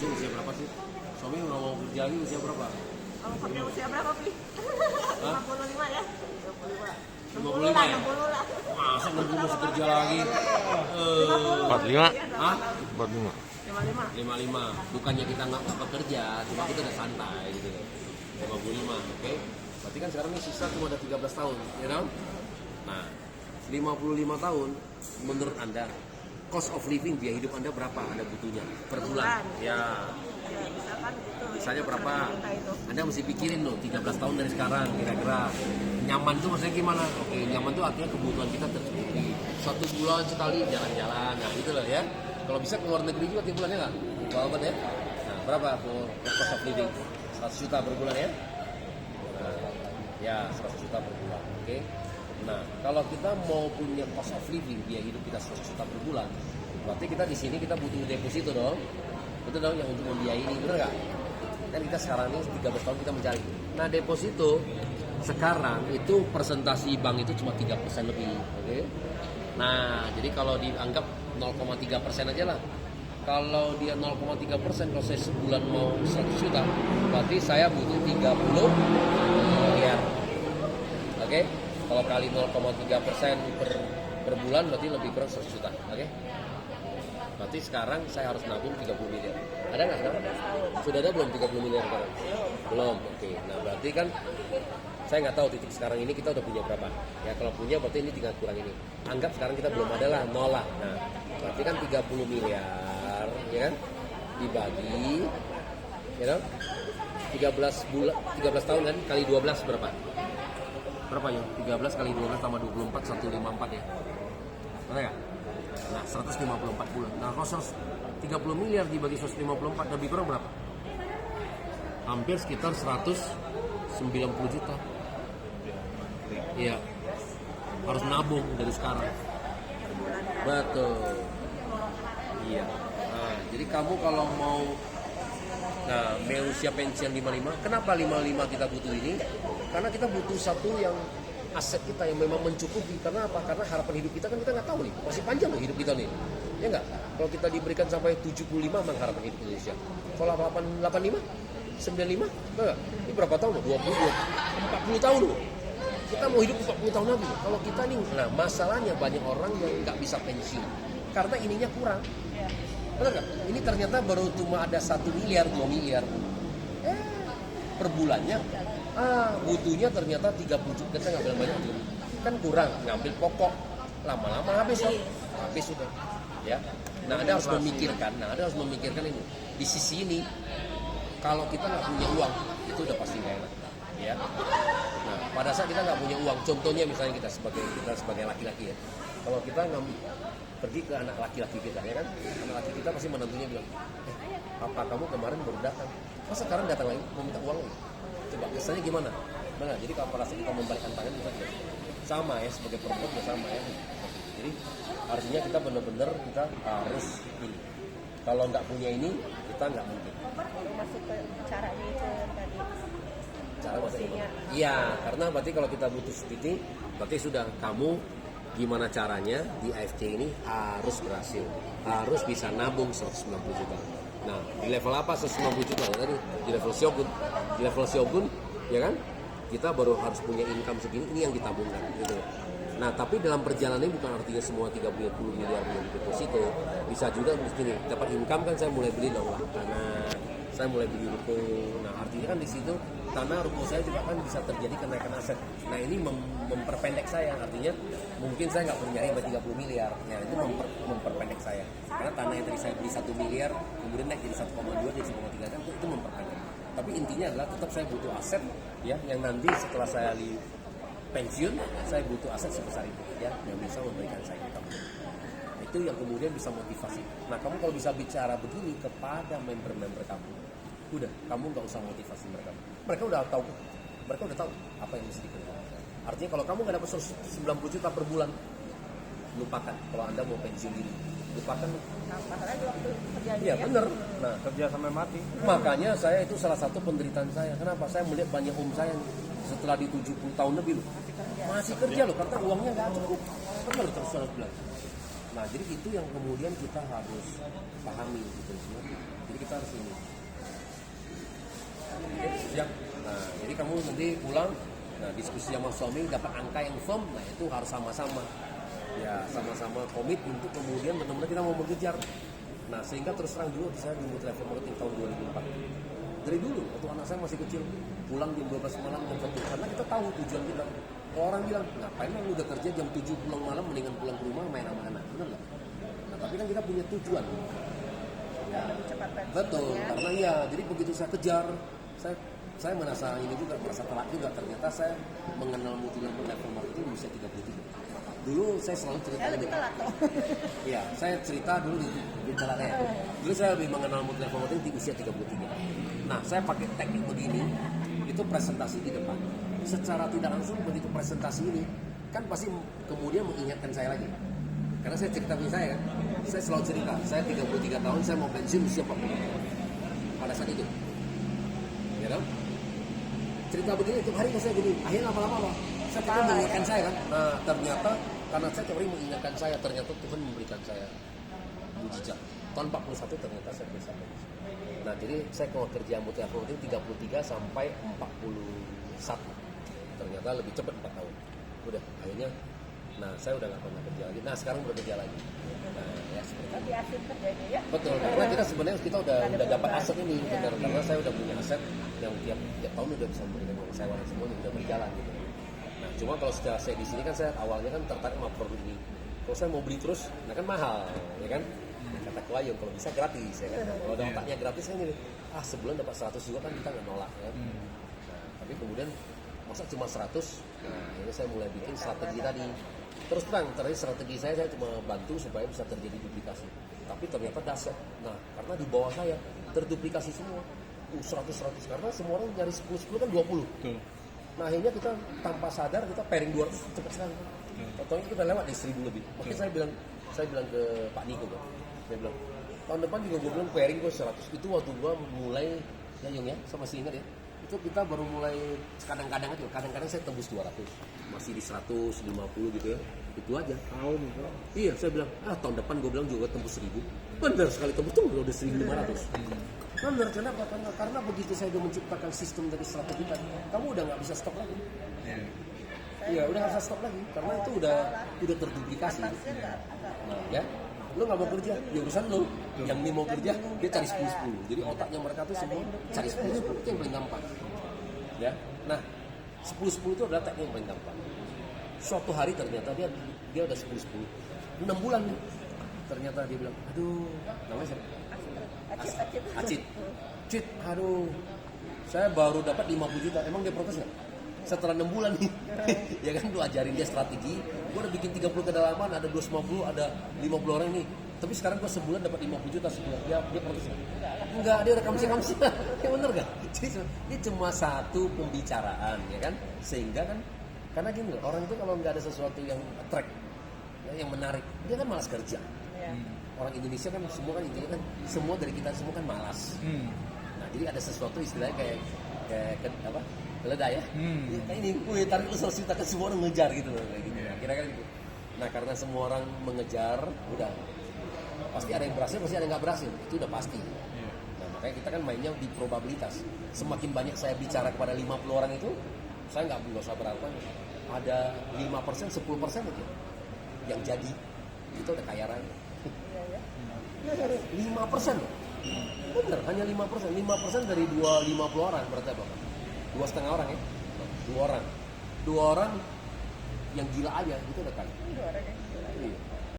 cucu usia berapa sih? Suami udah mau kerja lagi usia berapa? Kalau kerja usia berapa, Pi? 55 ya? 55 ya? 60 lah. Masa 60 masih kerja lagi? 45. Hah? 45. 55. 55. Bukannya kita nggak bekerja, cuma kita udah santai gitu. 55, oke? Berarti kan sekarang ini sisa cuma ada 13 tahun, ya kan? Nah, 55 tahun, menurut Anda, cost of living, biaya hidup Anda berapa Anda butuhnya per bulan? Ya, Ya, misalkan gitu. misalnya berapa? Kita itu. Anda mesti pikirin loh, 13 tahun dari sekarang kira-kira. Nyaman tuh maksudnya gimana? Oke, nyaman tuh artinya kebutuhan kita tercukupi. 1 bulan sekali jalan-jalan, nah gitu loh ya. Kalau bisa ke luar negeri juga tiap bulannya nggak? Walaupun ya. Nah, berapa for cost of living? 100 juta per bulan ya? Nah, ya 100 juta per bulan, oke? Nah, kalau kita mau punya cost of living, biaya hidup kita 100 juta per bulan, berarti kita di sini kita butuh deposito dong. Betul dong, yang untuk membiayai ini, bener nggak? Kan kita sekarang ini 13 tahun kita mencari. Nah, deposito sekarang itu presentasi bank itu cuma 3% lebih, oke? Nah, jadi kalau dianggap 0,3% aja lah. Kalau dia 0,3%, kalau saya sebulan mau 100 juta, berarti saya butuh 30 miliar. Oke? Kalau kali 0,3% per bulan berarti lebih kurang 100 juta. Oke? Berarti sekarang saya harus nabung 30 miliar. Ada nggak sekarang? Sudah ada belum 30 miliar sekarang? Belum. Oke. Nah, berarti kan saya nggak tahu titik sekarang ini kita udah punya berapa. Ya kalau punya berarti ini tinggal kurang ini. Anggap sekarang kita belum ada lah, nol lah. Nah, berarti kan 30 miliar, ya kan? Dibagi, ya kan? 13 tahun kan kali 12 berapa? Berapa ya? 13 kali 12 tambah 24, 154 ya. Benar nggak? Nah, 154 bulan. Nah, kalau 30 miliar dibagi 154 lebih kurang berapa? Hampir sekitar 190 juta. Iya. Harus nabung dari sekarang. Betul. Iya. Nah, jadi kamu kalau mau usia pensiun 55, kenapa 55 kita butuh ini? Karena kita butuh satu yang aset kita yang memang mencukupi. Karena apa? Karena harapan hidup kita kan kita nggak tahu nih. Masih panjang loh hidup kita nih. Ya nggak? Kalau kita diberikan sampai 75 memang harapan hidup Indonesia. Kalau 85, 95, enggak? Ini berapa tahun loh? 20, 40 tahun loh. Kita mau hidup 40 tahun lagi. Kalau kita nih, nah masalahnya banyak orang yang nggak bisa pensiun. Karena ininya kurang. Benar nggak? Ini ternyata baru cuma ada 1 miliar, 2 miliar. Per bulannya. Butuhnya ternyata 30 juta. Kita nggak bilang banyak juga. Kan kurang, ngambil pokok. Lama-lama habis loh. Habis sudah. Ya. Nah, Anda harus memikirkan ini. Di sisi ini, kalau kita nggak punya uang, itu udah pasti nggak enak. Ya. Nah, pada saat kita nggak punya uang, contohnya misalnya kita sebagai laki-laki ya. Kalau kita pergi ke anak laki-laki kita, ya kan? Anak laki kita pasti menantunya bilang, papa kamu kemarin baru datang, masa sekarang datang lagi mau minta uang lagi? Coba kesannya gimana? Nah, jadi kalau pada saat kita membalikkan tangan misalnya, sama ya sebagai perempuan juga sama ya. Jadi artinya kita benar-benar kita harus ini. Kalau nggak punya ini, kita nggak mungkin. Masuk ke caranya itu tadi. Cara maksudnya? Iya, karena berarti kalau kita butuh seperti, berarti sudah kamu gimana caranya di AFC ini harus berhasil, harus bisa nabung 190 juta. Nah, di level apa 190 juta tadi? Di level Shogun, ya kan? Kita baru harus punya income segini, ini yang ditabungkan, gitu. Nah, tapi dalam perjalanan ini bukan artinya semua 30 miliar yang deposito. Bisa juga begini, dapat income kan saya mulai beli dong lah tanah, saya mulai beli ruko. Nah, artinya kan di situ tanah ruko saya juga kan bisa terjadi kenaikan aset. Nah, ini memperpendek saya, artinya mungkin saya nggak perlu nyari sampai 30 miliar. Ya, itu memperpendek saya. Karena tanah yang tadi saya beli 1 miliar, kemudian naik jadi 1,2, jadi 1,3 kan itu memperpendek. Tapi intinya adalah tetap saya butuh aset ya, yang nanti setelah saya pensiun, saya butuh aset sebesar itu ya, yang bisa memberikan saya income. Itu yang kemudian bisa motivasi. Nah, kamu kalau bisa bicara begini kepada member-member kamu, udah, kamu nggak usah motivasi mereka. Mereka udah tahu apa yang mesti dikerjakan. Artinya kalau kamu nggak dapat 90 juta per bulan, lupakan. Kalau Anda mau pensiun dini, lupakan. Masalahnya di waktu kerjanya. Iya benar. Nah, Kerja sampai mati. makanya saya itu salah satu penderitaan saya. Kenapa? Saya melihat banyak om saya nih, setelah di 70 tahun lebih loh, masih kerja loh, karena uangnya nggak cukup. Benar terus saya bilang. Nah, jadi itu yang kemudian kita harus pahami gitu. Jadi kita harus ini. Siap. Nah, jadi kamu nanti pulang, nah diskusi sama suami dapat angka yang firm, nah itu harus sama-sama. Ya, sama-sama komit untuk kemudian benar-benar kita mau mengejar. Nah, sehingga terus terang dulu saya di Multilevel Marketing tahun 2004. Dari dulu, waktu anak saya masih kecil, pulang jam 12 malam, jam 1. Karena kita tahu tujuan kita. Kalau orang bilang, ngapain lu udah kerja jam 7 pulang malam, mendingan pulang ke rumah main sama anak. Benar nggak? Nah, tapi kan kita punya tujuan. Lebih cepat pensiun, Betul, ya. karena iya, jadi begitu saya kejar, saya merasa ini juga, merasa telat juga. Ternyata saya mengenal Multilevel Marketing di usia 33. Dulu saya selalu cerita Saya lebih ini. telat tuh. Iya, saya cerita dulu di telatnya. Dulu saya lebih mengenal Multilevel Marketing di usia 33. Nah, saya pakai teknik begini, itu presentasi di depan. Secara tidak langsung begitu presentasi ini, kan pasti kemudian mengingatkan saya lagi. Karena saya cerita ke saya kan, saya selalu cerita, saya 33 tahun, saya mau pensiun usia 40. Pada saat itu. Ya kan? Cerita begini, tiap hari saya gini, akhirnya lama-lama apa? Saya pikir mengingatkan saya kan. Nah, ternyata karena saya tiap hari mengingatkan saya, ternyata Tuhan memberikan saya mujizat. Tahun 41 ternyata saya bisa pensiun. Nah, jadi saya kalau kerja Multilevel Marketing 33 sampai 41. Ternyata lebih cepat 4 tahun. Udah, akhirnya nah saya udah nggak pernah kerja lagi. Nah, sekarang udah kerja lagi. Nah, ya seperti itu. Lebih asik kerjanya ya. Betul, karena kita sebenarnya kita udah dapat aset ini, benar. Karena saya udah punya aset yang tiap tahun udah bisa memberikan uang sewa dan semuanya udah berjalan gitu. Nah, cuma kalau secara saya di sini kan saya awalnya kan tertarik sama produk ini. Kalau saya mau beli terus, nah kan mahal, ya kan? Kata klien kalau bisa gratis, ya kan? Kalau ada otaknya gratis kan ini, sebulan dapat 100 juga kan kita nggak nolak, ya. Nah, tapi kemudian masa cuma 100, nah ini saya mulai bikin strategi tadi. Terus terang, terakhir strategi saya cuma bantu supaya bisa terjadi duplikasi. Tapi ternyata dahsyat. Nah, karena di bawah saya terduplikasi semua. 100 karena semua orang nyari 10 kan 20. Betul. Nah, akhirnya kita tanpa sadar kita pairing 200 cepat sekali. Contohnya kita lewat di 1000 lebih. Makanya saya bilang ke Pak Niko kan. Saya bilang, tahun depan juga gue bilang pairing gue 100. Itu waktu gue mulai ya Yung ya, saya masih ingat ya. Itu kita baru mulai kadang-kadang aja, kadang-kadang saya tembus 200. Masih di 150 gitu ya. Itu aja. Tahun itu. Iya, saya bilang, tahun depan gue bilang juga tembus 1000. Benar sekali tembus tuh udah 1500. Benar, kenapa? Karena begitu saya udah menciptakan sistem dari strategi tadi, kamu udah nggak bisa stop lagi. Iya, udah nggak bisa stop lagi karena itu udah terduplikasi. Atasnya nggak Ya, lu nggak mau kerja, ya urusan lu. Yang ini mau kerja, dia cari 10-10. Jadi otaknya mereka tuh semua cari 10-10 itu yang paling gampang. Ya, nah 10-10 itu adalah teknik yang paling gampang. Suatu hari ternyata dia udah 10-10. 6 bulan nih. Ternyata dia bilang, aduh, namanya siapa? Acit. Cit, aduh, saya baru dapat 50 juta. Emang dia protes nggak? Setelah 6 bulan nih, ya kan, lu ajarin dia strategi. Gue udah bikin 30 kedalaman, ada 250, ada 50 orang nih. Tapi sekarang gue sebulan dapat 50 juta sebulan. Dia protes nggak? Enggak, dia rekam sih. Ya bener gak? Jadi ini cuma satu pembicaraan, ya kan? Sehingga kan, karena gini loh, orang itu kalau nggak ada sesuatu yang attract, yang menarik, dia kan malas kerja. Orang Indonesia kan semua kan intinya kan semua dari kita semua kan malas. Nah, jadi ada sesuatu istilahnya kayak apa? Keledai ya. Kayak ini, tarik lu 100 juta kan semua orang ngejar gitu loh, kayak gitu. Kira-kira gitu. Nah, karena semua orang mengejar, udah pasti ada yang berhasil, pasti ada yang nggak berhasil. Itu udah pasti. Nah, makanya kita kan mainnya di probabilitas. Semakin banyak saya bicara kepada 50 orang itu, saya nggak usah berapa. Ada 5%, 10% aja yang jadi. Itu udah kaya raya. 5% loh. Bener, hanya 5%. 5% dari 50 orang berarti apa? 2,5 orang ya. 2 orang yang gila aja itu udah kaya. Dua orang yang gila. Iya.